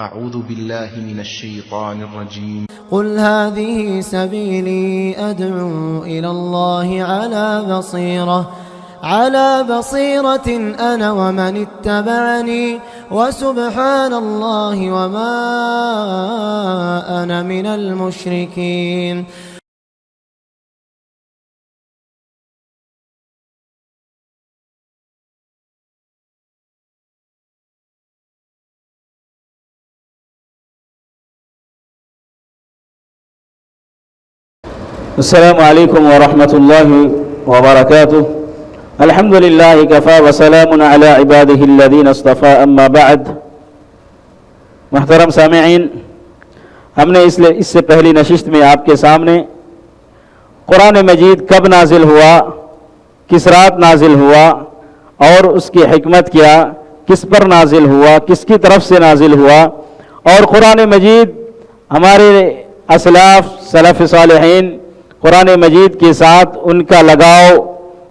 أعوذ بالله من الشيطان الرجيم. قل هذه سبيلي أدعو إلى الله على بصيرة أنا ومن اتبعني وسبحان الله وما أنا من المشركين. السلام علیکم ورحمۃ اللہ وبرکاتہ. الحمد للہ کفا وسلام علی عبادہ الذین اصطفى اما بعد. محترم سامعین، ہم نے اس سے پہلی نشست میں آپ کے سامنے قرآن مجید کب نازل ہوا، کس رات نازل ہوا اور اس کی حکمت کیا، کس پر نازل ہوا، کس کی طرف سے نازل ہوا، اور قرآن مجید ہمارے اسلاف سلف صالحین قرآن مجید کے ساتھ ان کا لگاؤ،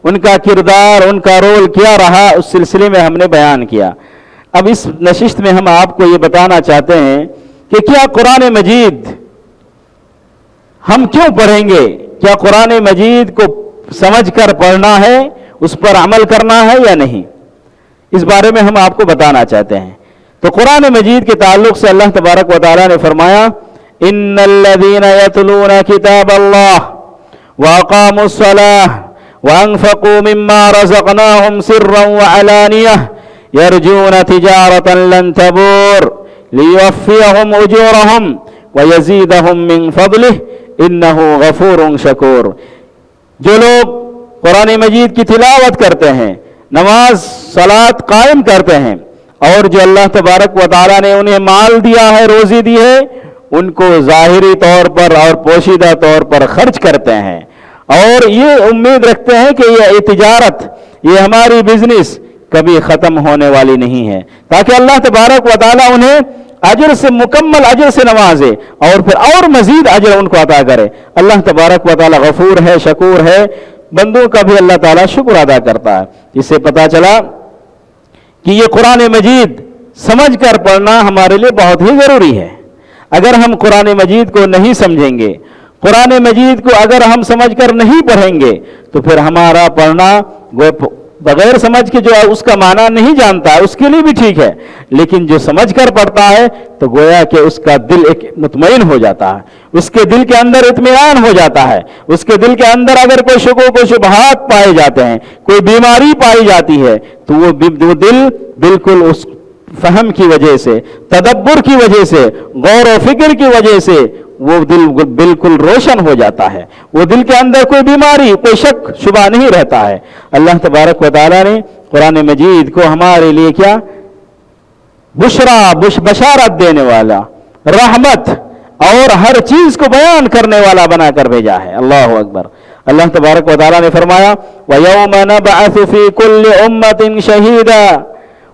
ان کا کردار، ان کا رول کیا رہا، اس سلسلے میں ہم نے بیان کیا. اب اس نشست میں ہم آپ کو یہ بتانا چاہتے ہیں کہ کیا قرآن مجید ہم کیوں پڑھیں گے؟ کیا قرآن مجید کو سمجھ کر پڑھنا ہے، اس پر عمل کرنا ہے یا نہیں؟ اس بارے میں ہم آپ کو بتانا چاہتے ہیں. تو قرآن مجید کے تعلق سے اللہ تبارک و تعالیٰ نے فرمایا ان الذين يتلون كتاب الله وأقاموا الصلاة وأنفقوا مما رزقناهم سرا وعلانية يرجون تجارة لن تبور ليوفيهم أجورهم ويزيدهم من فضله إنه غفور شكور. جو لوگ قرآن مجید کی تلاوت کرتے ہیں، نماز صلاۃ قائم کرتے ہیں، اور جو اللہ تبارک و تعالیٰ نے انہیں مال دیا ہے، روزی دی ہے، ان کو ظاہری طور پر اور پوشیدہ طور پر خرچ کرتے ہیں، اور یہ امید رکھتے ہیں کہ یہ تجارت، یہ ہماری بزنس کبھی ختم ہونے والی نہیں ہے، تاکہ اللہ تبارک و تعالیٰ انہیں اجر سے مکمل اجر سے نوازے اور پھر اور مزید اجر ان کو عطا کرے. اللہ تبارک و تعالیٰ غفور ہے، شکور ہے، بندوں کا بھی اللہ تعالیٰ شکر ادا کرتا ہے. اس سے پتہ چلا کہ یہ قرآن مجید سمجھ کر پڑھنا ہمارے لیے بہت ہی ضروری ہے. اگر ہم قرآن مجید کو نہیں سمجھیں گے، قرآن مجید کو اگر ہم سمجھ کر نہیں پڑھیں گے، تو پھر ہمارا پڑھنا بغیر سمجھ کے جو اس کا معنی نہیں جانتا ہے اس کے لیے بھی ٹھیک ہے، لیکن جو سمجھ کر پڑھتا ہے تو گویا کہ اس کا دل ایک مطمئن ہو جاتا ہے، اس کے دل کے اندر اطمینان ہو جاتا ہے. اس کے دل کے اندر اگر کوئی شکوک و شبہات پائے جاتے ہیں، کوئی بیماری پائی جاتی ہے، تو وہ دل بالکل اس فہم کی وجہ سے، تدبر کی وجہ سے، غور و فکر کی وجہ سے وہ دل بالکل روشن ہو جاتا ہے. وہ دل کے اندر کوئی بیماری، کوئی شک شبہ نہیں رہتا ہے. اللہ تبارک و تعالیٰ نے قرآن مجید کو ہمارے لیے کیا بشارت دینے والا، رحمت اور ہر چیز کو بیان کرنے والا بنا کر بھیجا ہے. اللہ اکبر. اللہ تبارک و تعالیٰ نے فرمایا وَيَوْمَ نَبْعَثُ فِي كُلِّ أُمَّةٍ شَهِيدًا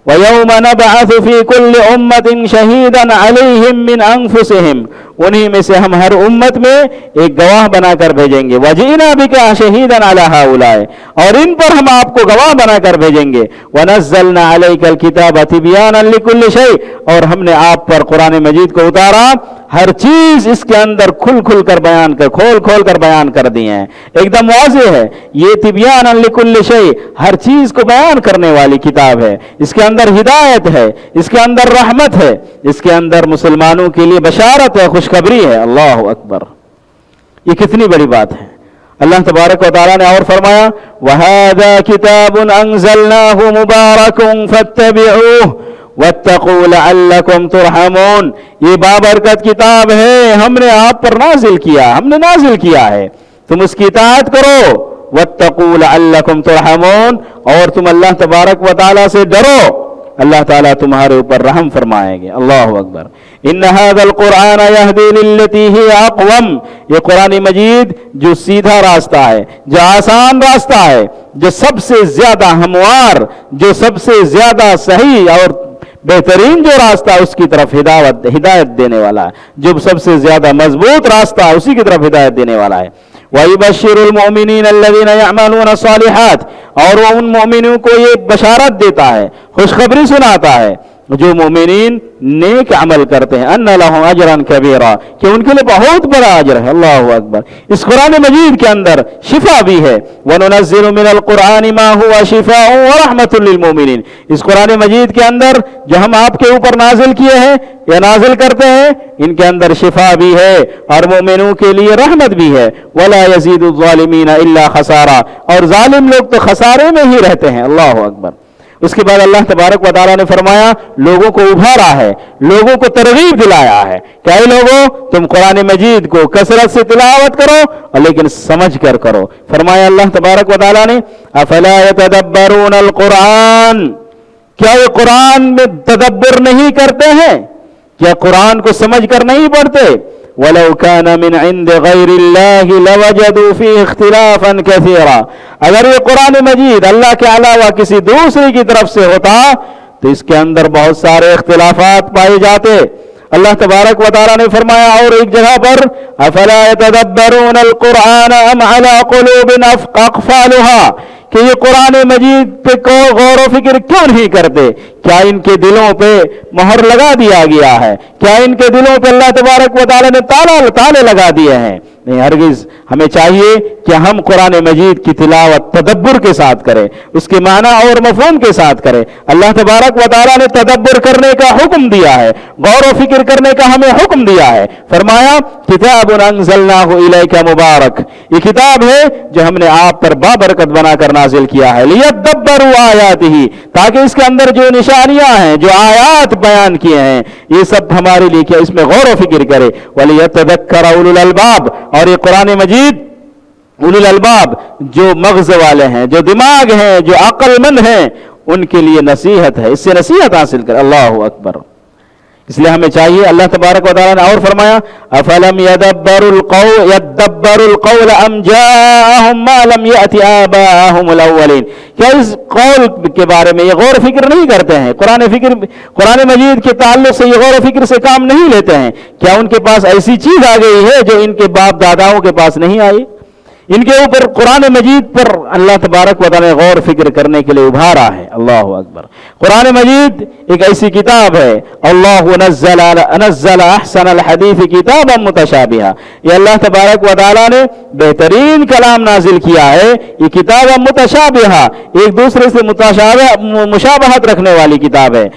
وَيَوْمَ نَبْعَثُ فِي كُلِّ أُمَّةٍ شَهِيدًا عَلَيْهِمْ مِنْ أَنفُسِهِمْ. انہی میں سے ہم ہر امت میں ایک گواہ بنا کر بھیجیں گے. وَجِئْنَا بِكَ شَهِيدًا عَلَى هَؤُلَاءِ. اور ان پر ہم آپ کو گواہ بنا کر بھیجیں گے. وَنَزَّلْنَا عَلَيْكَ الْكِتَابَ تِبْيَانًا لِكُلِّ شَيْءٍ. اور ہم نے آپ پر قرآن مجید کو اتارا، ہر چیز اس کے اندر کھول کر بیان کر دی ہیں. ایک دم واضح ہے یہ تبیانا لکل شیء، ہر چیز کو بیان کرنے والی کتاب ہے. اس کے اندر ہدایت ہے، اس کے اندر رحمت ہے، اس کے اندر مسلمانوں کے لیے بشارت ہے، خوشخبری ہے. اللہ اکبر. یہ کتنی بڑی بات ہے. اللہ تبارک و تعالیٰ نے اور فرمایا وَهَذَا كِتَابٌ أَنزَلْنَاهُ مُبَارَكٌ فَاتَّبِعُوهُ وَاتَّقُوا لَعَلَّكُمْ تُرْحَمُونَ. یہ بابرکت کتاب ہے، ہم نے آپ پر نازل کیا ہے، تم اس کی اطاعت کرو. وَاتَّقُوا لَعَلَّكُمْ تُرْحَمُونَ. اور تم اللہ تبارک و تعالیٰ سے ڈرو، اللہ تعالیٰ تمہارے اوپر رحم فرمائیں گے. اللہ اکبر. ان هذا القرآن يهدي للتي هي اقوم. یہ قرآن مجید جو سیدھا راستہ ہے، جو آسان راستہ ہے، جو سب سے زیادہ ہموار، جو سب سے زیادہ صحیح اور بہترین جو راستہ اس کی طرف ہدایت دینے والا ہے، جو سب سے زیادہ مضبوط راستہ ہے اسی کی طرف ہدایت دینے والا ہے. وَيُبَشِّرُ الْمُؤْمِنِينَ الَّذِينَ يَعْمَلُونَ الصَّالِحَاتِ. اور وہ ان مومنوں کو یہ بشارت دیتا ہے، خوشخبری سناتا ہے جو مومنین نیک عمل کرتے ہیں ان لہم اجرا کبیرا کہ ان کے لیے بہت بڑا اجر ہے. اللہ اکبر. اس قرآن مجید کے اندر شفا بھی ہے. وَنُنَزِّلُ مِنَ الْقُرْآنِ مَا هُوَ شِفَاءٌ وَرَحْمَةٌ لِّلْمُؤْمِنِينَ. اس قرآن مجید کے اندر جو ہم آپ کے اوپر نازل کیے ہیں یا نازل کرتے ہیں ان کے اندر شفا بھی ہے اور مومنوں کے لیے رحمت بھی ہے. وَلَا يَزِيدُ الظَّالِمِينَ إِلَّا خَسَارًا. اور ظالم لوگ تو خسارے میں ہی رہتے ہیں. اللہ اکبر. اس کے بعد اللہ تبارک و تعالیٰ نے فرمایا لوگوں کو ابھارا ہے, لوگوں کو ترغیب دلایا ہے کہ اے لوگوں تم قرآن مجید کو کثرت سے تلاوت کرو اور لیکن سمجھ کر کرو. فرمایا اللہ تبارک و تعالیٰ نے افلا يتدبرون القرآن, کیا یہ قرآن میں تدبر نہیں کرتے ہیں, کیا قرآن کو سمجھ کر نہیں پڑھتے. وَلَوْ كَانَ مِنْ عِنْدِ غَيْرِ اللَّهِ لَوَجَدُوا فِيهِ اخْتِلَافًا كَثِيرًا. اگر یہ قرآن مجید اللہ کے علاوہ کسی دوسرے کی طرف سے ہوتا تو اس کے اندر بہت سارے اختلافات پائے جاتے. اللہ تبارک و تعالیٰ نے فرمایا اور ایک جگہ پر افلا يتدبرون القرآن ام على قلوب اقفالها کہ یہ قرآن مجید پہ غور و فکر کیوں نہیں کرتے, کیا ان کے دلوں پہ مہر لگا دیا گیا ہے, کیا ان کے دلوں پہ اللہ تبارک و تعالیٰ نے تالے لگا دیے ہیں. نہیں, ہرگز. ہمیں چاہیے کہ ہم قرآن مجید کی تلاوت تدبر کے ساتھ کریں, اس کے معنی اور مفہوم کے ساتھ کریں. اللہ تبارک و تعالیٰ نے تدبر کرنے کا حکم دیا ہے, غور و فکر کرنے کا ہمیں حکم دیا ہے. فرمایا کتاب انزلناہ الیک مبارک, یہ کتاب ہے جو ہم نے آپ پر بابرکت بنا کر نازل کیا ہے. لیدبروا آیاتہ, تاکہ اس کے اندر جو نشانیاں ہیں, جو آیات بیان کیے ہیں, یہ سب ہمارے لیے کیا اس میں غور و فکر کرے. ولیتذکر اولو الالباب, اور یہ قرآن مجید اولو الالباب جو مغز والے ہیں, جو دماغ ہیں, جو عقل مند ہیں, ان کے لیے نصیحت ہے, اس سے نصیحت حاصل کر. اللہ اکبر. اس لیے ہمیں چاہیے. اللہ تبارک و تعالیٰ نے اور فرمایا افلم يدبروا القول ام جاءهم ما لم يأت آباءهم الاولین, کیا اس قول کے بارے میں یہ غور و فکر نہیں کرتے ہیں, قرآن مجید کے تعلق سے یہ غور و فکر سے کام نہیں لیتے ہیں. کیا ان کے پاس ایسی چیز آ گئی ہے جو ان کے باپ داداؤں کے پاس نہیں آئی. ان کے اوپر قرآن مجید پر اللہ تبارک و تعالیٰ نے غور فکر کرنے کے لیے ابھارا ہے. اللہ اکبر. قرآن مجید ایک ایسی کتاب ہے, اللہ نزل احسن الحدیث کتابا متشابہا, یہ اللہ تبارک و تعالیٰ نے بہترین کلام نازل کیا ہے. یہ کتاب متشابہا, ایک دوسرے سے مشابہت رکھنے والی کتاب ہے.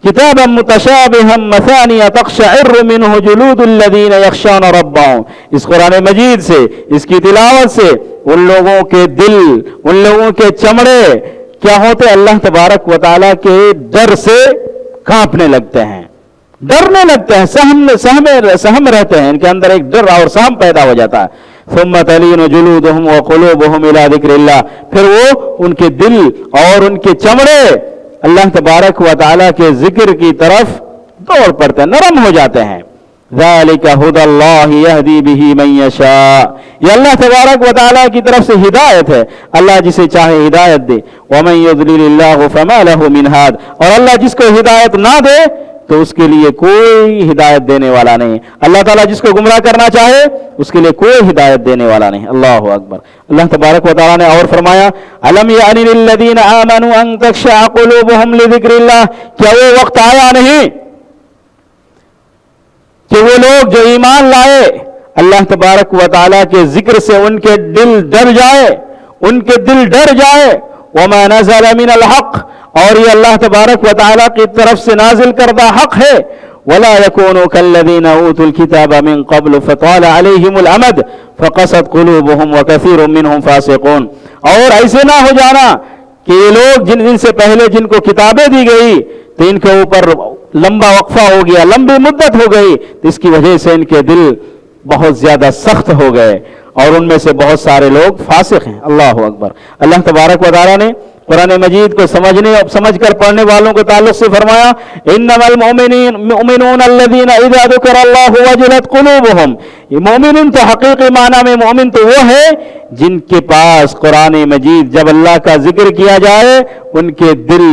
کتابا متشابہا مثانیہ تقشعر منہ جلود الذین یخشون ربهم. اس قرآن مجید سے, اس کی تلاوت سے ان لوگوں کے دل, ان لوگوں کے چمڑے کیا ہوتے, اللہ تبارک و تعالیٰ کے ڈر سے کانپنے لگتے ہیں, ڈرنے لگتے ہیں, سہم رہتے ہیں, ان کے اندر ایک ڈر اور سہم پیدا ہو جاتا ہے. ثم تلین جلودهم وقلوبهم الى ذکر اللہ, پھر وہ ان کے دل اور ان کے چمڑے اللہ تبارک و تعالیٰ کے ذکر کی طرف دوڑ پڑتے ہیں, نرم ہو جاتے ہیں. ذالک ھدی اللہ یہدی بہ من یشاء, یہ اللہ تبارک و تعالیٰ کی طرف سے ہدایت ہے, اللہ جسے چاہے ہدایت دے. ومن یضلل اللہ فما لہ من ہاد, اور اللہ جس کو ہدایت نہ دے تو اس کے لیے کوئی ہدایت دینے والا نہیں. اللہ تعالیٰ جس کو گمراہ کرنا چاہے اس کے لیے کوئی ہدایت دینے والا نہیں. اللہ اکبر. اللہ تبارک و تعالیٰ نے اور فرمایا الم یعن للذین آمنوا ان تخشع قلوبهم لذکر اللہ, کیا وہ وقت آیا نہیں کہ وہ لوگ جو ایمان لائے اللہ تبارک و تعالیٰ کے ذکر سے ان کے دل ڈر جائے, ان کے دل ڈر جائے. وما نزل من الحق, اور یہ اللہ تبارک و تعالیٰ کی طرف سے نازل کردہ حق ہے. ولا يكونوا كالذين اوتوا الكتاب من قبل فطال عليهم الامد فقست قلوبهم وكثير منهم فاسقون. اور ایسے نہ ہو جانا کہ یہ لوگ جن سے پہلے جن کو کتابیں دی گئی تو ان کے اوپر لمبا وقفہ ہو گیا, لمبی مدت ہو گئی, تو اس کی وجہ سے ان کے دل بہت زیادہ سخت ہو گئے اور ان میں سے بہت سارے لوگ فاسق ہیں. اللہ اکبر. اللہ تبارک و تعالیٰ نے قرآن مجید کو سمجھ کر پڑھنے والوں کے تعلق سے فرمایا انما المؤمنون الذین اذا ذکر اللہ وجلت قلوبهم. یہ مومنون تو حقیقی معنی میں مومن تو وہ ہے جن کے پاس قرآن مجید جب اللہ کا ذکر کیا جائے ان کے دل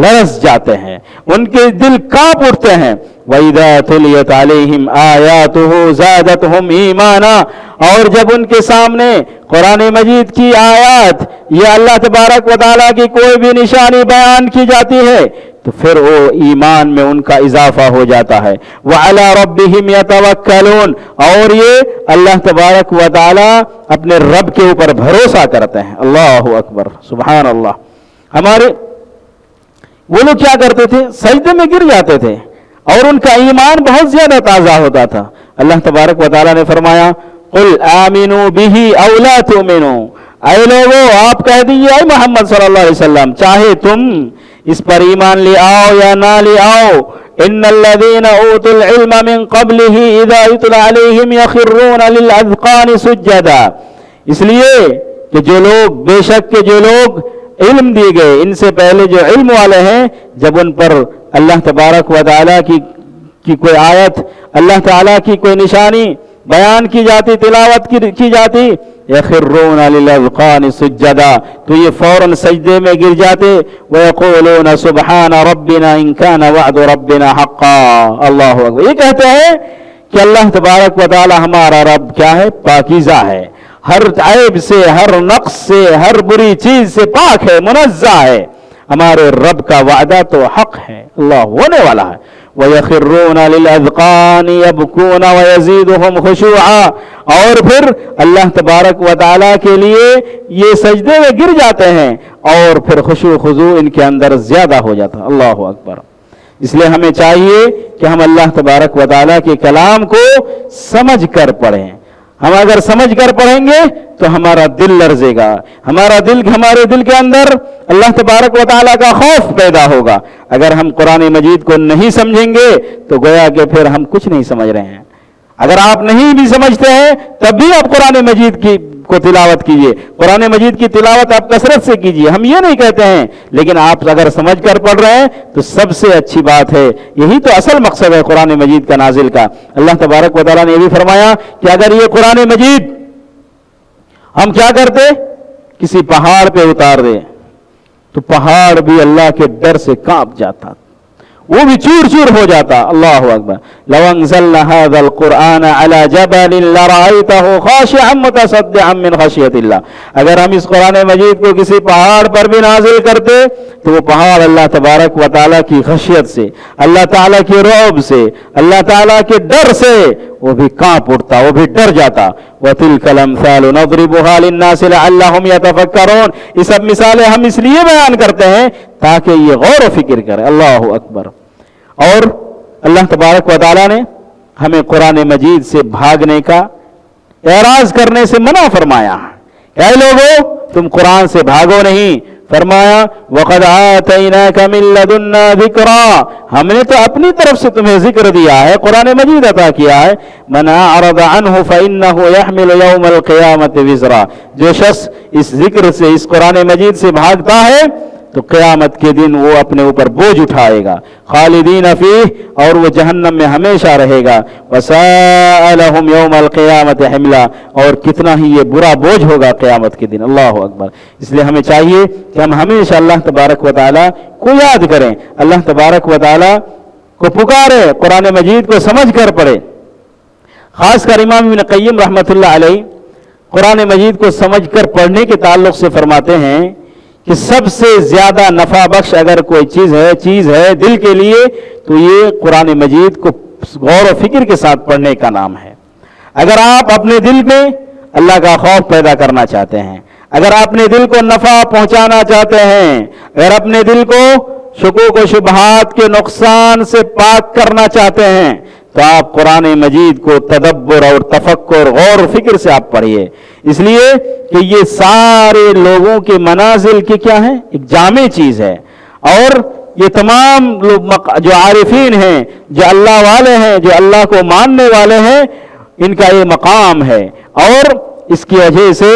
لرز جاتے ہیں, ان کے دل کانپ اٹھتے ہیں. وَإِذَا تُلِيَتْ عَلَيْهِمْ آيَاتُهُ زَادَتْهُمْ إِيمَانًا, اور جب ان کے سامنے قرآن مجید کی آیات یا اللہ تبارک و تعالیٰ کی کوئی بھی نشانی بیان کی جاتی ہے تو پھر وہ ایمان میں ان کا اضافہ ہو جاتا ہے. وَعَلَىٰ رَبِّهِمْ يَتَوَكَّلُونَ, اور یہ اللہ تبارک و تعالی اپنے رب کے اوپر بھروسہ کرتے ہیں. اللہ اکبر, سبحان اللہ. ہمارے وہ لوگ کیا کرتے تھے؟ سجدے میں گر جاتے تھے اور ان کا ایمان بہت زیادہ تازہ ہوتا تھا. اللہ تبارک و تعالی نے فرمایا قُلْ آمِنُوا بِهِ أَوْ لَا تُؤْمِنُوا, اے لوگو آپ کہہ دیجئے اے محمد صلی اللہ علیہ وسلم, چاہے تم اس پر ایمان لے آؤ یا نہ لے آؤ, ان الذین اوتوا العلم من قبلہ اذا یتلی علیہم یخرون للاذقان سجدا, اس لیے کہ جو لوگ, بے شک کہ جو لوگ علم دیے گئے ان سے پہلے جو علم والے ہیں, جب ان پر اللہ تبارک و تعالیٰ کی کوئی آیت, اللہ تعالیٰ کی کوئی نشانی بیان کی جاتی, تلاوت کی جاتی, یخرون للاذقان سجدا, تو یہ فوراً سجدے میں گر جاتے. ویقولون سبحان ربنا ان کان وعد ربنا حقا. اللہ اکبر, یہ کہتے ہیں کہ اللہ تبارک و تعالی ہمارا رب کیا ہے؟ پاکیزہ ہے, ہر عیب سے, ہر نقص سے, ہر بری چیز سے پاک ہے, منزہ ہے. ہمارے رب کا وعدہ تو حق ہے, اللہ ہونے والا ہے. وَيَخِرُّونَ لِلْأَذْقَانِ يَبْكُونَ وَيَزِيدُهُمْ خُشُوعًا, اور پھر اللہ تبارک و تعالیٰ کے لیے یہ سجدے میں گر جاتے ہیں اور پھر خشوع خضوع ان کے اندر زیادہ ہو جاتا. اللہ اکبر. اس لیے ہمیں چاہیے کہ ہم اللہ تبارک و تعالیٰ کے کلام کو سمجھ کر پڑھیں. ہم اگر سمجھ کر پڑھیں گے تو ہمارا دل لرزے گا, ہمارے دل کے اندر اللہ تبارک و تعالیٰ کا خوف پیدا ہوگا. اگر ہم قرآن مجید کو نہیں سمجھیں گے تو گویا کہ پھر ہم کچھ نہیں سمجھ رہے ہیں. اگر آپ نہیں بھی سمجھتے ہیں تب بھی آپ قرآن مجید کو تلاوت کیجئے, قرآن مجید کی تلاوت آپ کثرت سے کیجئے, ہم یہ نہیں کہتے ہیں, لیکن آپ اگر سمجھ کر پڑھ رہے ہیں تو سب سے اچھی بات ہے. یہی تو اصل مقصد ہے قرآن مجید کا نازل کا. اللہ تبارک و تعالیٰ نے یہ بھی فرمایا کہ اگر یہ قرآن مجید ہم کیا کرتے, کسی پہاڑ پہ اتار دے تو پہاڑ بھی اللہ کے ڈر سے کانپ جاتا, وہ بھی چور چور ہو جاتا. اللہ اکبر. لو انزلنا هذا القرآن على جبل لرأيته خاشعا متصدعا من خشية الله, اگر ہم اس قرآن مجید کو کسی پہاڑ پر بھی نازل کرتے تو وہ پہاڑ اللہ تبارک و تعالیٰ کی خشیت سے, اللہ تعالیٰ کے رعب سے, اللہ تعالیٰ کے ڈر سے وہ بھی کانپ اٹھتا, وہ بھی ڈر جاتا. وَتِلْكَ الْأَمْثَالُ نَضْرِبُهَا لِلنَّاسِ لَعَلَّهُمْ يَتَفَكَّرُونَ, یہ سب مثالیں ہم اس لیے بیان کرتے ہیں تاکہ یہ غور و فکر کرے. اللہ اکبر. اور اللہ تبارک و تعالیٰ نے ہمیں قرآن مجید سے بھاگنے کا, اعراض کرنے سے منع فرمایا. اے لوگو تم قرآن سے بھاگو نہیں, فرمایا وَقَدْ آتَيْنَاكَ مِن لَّدُنَّا ذِكْرًا, ہم نے تو اپنی طرف سے تمہیں ذکر دیا ہے, قرآن مجید عطا کیا ہے. مَنْ أَعْرَضَ عَنْهُ فَإِنَّهُ يَحْمِلُ يَوْمَ الْقِيَامَةِ وِزْرًا, جو شخص اس ذکر سے, اس قرآن مجید سے بھاگتا ہے تو قیامت کے دن وہ اپنے اوپر بوجھ اٹھائے گا. خالدین فیہ, اور وہ جہنم میں ہمیشہ رہے گا. وساء لهم یوم القیامت حملا, اور کتنا ہی یہ برا بوجھ ہوگا قیامت کے دن. اللہ اکبر. اس لیے ہمیں چاہیے کہ ہم ہمیشہ اللہ تبارک و تعالیٰ کو یاد کریں, اللہ تبارک و تعالیٰ کو پکارے, قرآن مجید کو سمجھ کر پڑھے. خاص کر امام ابن قیم رحمۃ اللہ علیہ قرآن مجید کو سمجھ کر پڑھنے کے تعلق سے فرماتے ہیں کہ سب سے زیادہ نفع بخش اگر کوئی چیز ہے دل کے لیے تو یہ قرآن مجید کو غور و فکر کے ساتھ پڑھنے کا نام ہے. اگر آپ اپنے دل میں اللہ کا خوف پیدا کرنا چاہتے ہیں, اگر اپنے دل کو نفع پہنچانا چاہتے ہیں, اگر اپنے دل کو شکوک و شبہات کے نقصان سے پاک کرنا چاہتے ہیں تو آپ قرآن مجید کو تدبر اور تفکر, غور و فکر سے آپ پڑھیے. اس لیے کہ یہ سارے لوگوں کے منازل کی کیا ہے, ایک جامع چیز ہے. اور یہ تمام لوگ جو عارفین ہیں, جو اللہ والے ہیں, جو اللہ کو ماننے والے ہیں, ان کا یہ مقام ہے. اور اس کی وجہ سے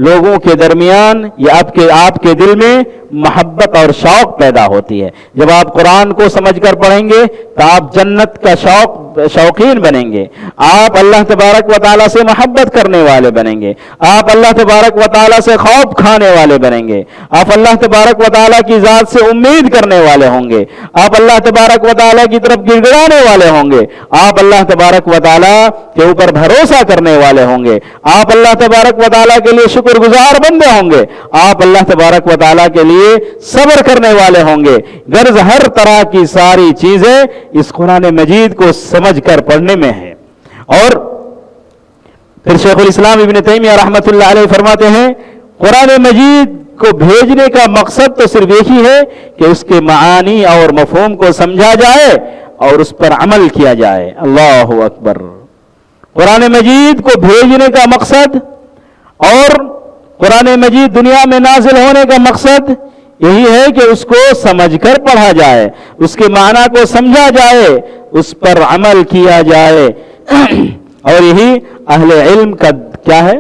لوگوں کے درمیان یہ آپ کے دل میں محبت اور شوق پیدا ہوتی ہے. جب آپ قرآن کو سمجھ کر پڑھیں گے تو آپ جنت کا شوق شوقین بنیں گے، آپ اللہ تبارک و تعالیٰ سے محبت کرنے والے بنیں گے، آپ اللہ تبارک و تعالیٰ سے خوف کھانے والے بنیں گے، آپ اللہ تبارک و تعالیٰ کی ذات سے امید کرنے والے ہوں گے، آپ اللہ تبارک و تعالیٰ کی طرف گڑ گڑانے والے ہوں گے، آپ اللہ تبارک و تعالیٰ کے اوپر بھروسہ کرنے والے ہوں گے، آپ اللہ تبارک و تعالیٰ کے لیے شکر گزار بندے ہوں گے، آپ اللہ تبارک و تعالیٰ کے لیے صبر کرنے والے ہوں گے۔ غرض ہر طرح کی ساری چیزیں اس قرآن مجید کو سمجھ کر پڑھنے میں ہے۔ اور پھر شیخ الاسلام ابن تیمیہ رحمۃ اللہ علیہ فرماتے ہیں قرآن مجید کو بھیجنے کا مقصد تو صرف یہی ہے کہ اس کے معانی اور مفہوم کو سمجھا جائے اور اس پر عمل کیا جائے۔ اللہ اکبر۔ قرآن مجید کو بھیجنے کا مقصد اور قرآن مجید دنیا میں نازل ہونے کا مقصد یہی ہے کہ اس کو سمجھ کر پڑھا جائے، اس کے معنی کو سمجھا جائے، اس پر عمل کیا جائے۔ اور یہی اہل علم کا کیا ہے؟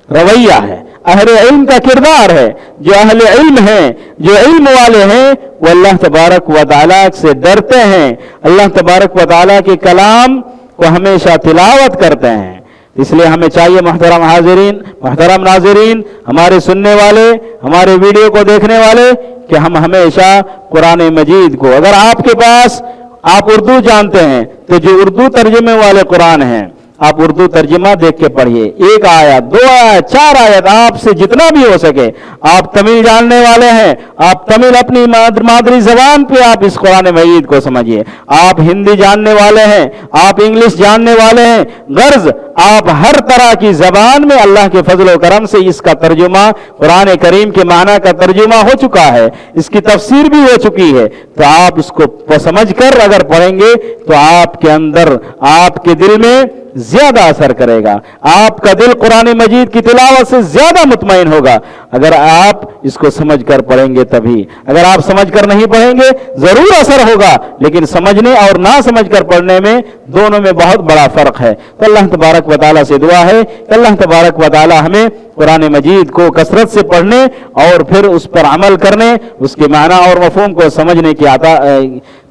رویہ ہے، اہل علم کا کردار ہے۔ جو اہل علم ہیں، جو علم والے ہیں، وہ اللہ تبارک و تعالیٰ سے ڈرتے ہیں، اللہ تبارک و تعالیٰ کے کلام کو ہمیشہ تلاوت کرتے ہیں۔ اس لیے ہمیں چاہیے محترم حاضرین، محترم ناظرین، ہمارے سننے والے، ہمارے ویڈیو کو دیکھنے والے، کہ ہم ہمیشہ قرآن مجید کو، اگر آپ کے پاس آپ اردو جانتے ہیں تو جو اردو ترجمے والے قرآن ہیں آپ اردو ترجمہ دیکھ کے پڑھیے، ایک آیت، دو آیت، چار آیت، آپ سے جتنا بھی ہو سکے۔ آپ تمل جاننے والے ہیں، آپ تمل اپنی مادری زبان پہ آپ اس قرآن مجید کو سمجھیے۔ آپ ہندی جاننے والے ہیں، آپ انگلش جاننے والے ہیں، غرض آپ ہر طرح کی زبان میں اللہ کے فضل و کرم سے اس کا ترجمہ، قرآن کریم کے معنی کا ترجمہ ہو چکا ہے، اس کی تفسیر بھی ہو چکی ہے، تو آپ اس کو سمجھ کر اگر پڑھیں گے تو آپ کے اندر، آپ کے دل میں زیادہ اثر کرے گا، آپ کا دل قرآن مجید کی تلاوت سے زیادہ مطمئن ہوگا اگر آپ اس کو سمجھ کر پڑھیں گے تبھی۔ اگر آپ سمجھ کر نہیں پڑھیں گے ضرور اثر ہوگا، لیکن سمجھنے اور نہ سمجھ کر پڑھنے میں دونوں میں بہت بڑا فرق ہے۔ تو اللہ تبارک و تعالیٰ سے دعا ہے کہ اللہ تبارک و تعالیٰ ہمیں قرآن مجید کو کثرت سے پڑھنے اور پھر اس پر عمل کرنے، اس کے معنی اور مفہوم کو سمجھنے کی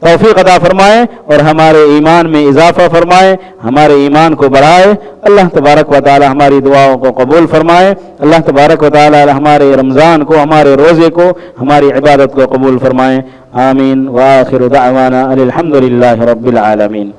توفیق عطا فرمائے اور ہمارے ایمان میں اضافہ فرمائے، ہمارے ایمان کو بڑھائے۔ اللہ تبارک و تعالی ہماری دعاؤں کو قبول فرمائے۔ اللہ تبارک و تعالی ہمارے رمضان کو، ہمارے روزے کو، ہماری عبادت کو قبول فرمائے۔ آمین۔ وآخر دعوانا الحمد للہ رب العالمین۔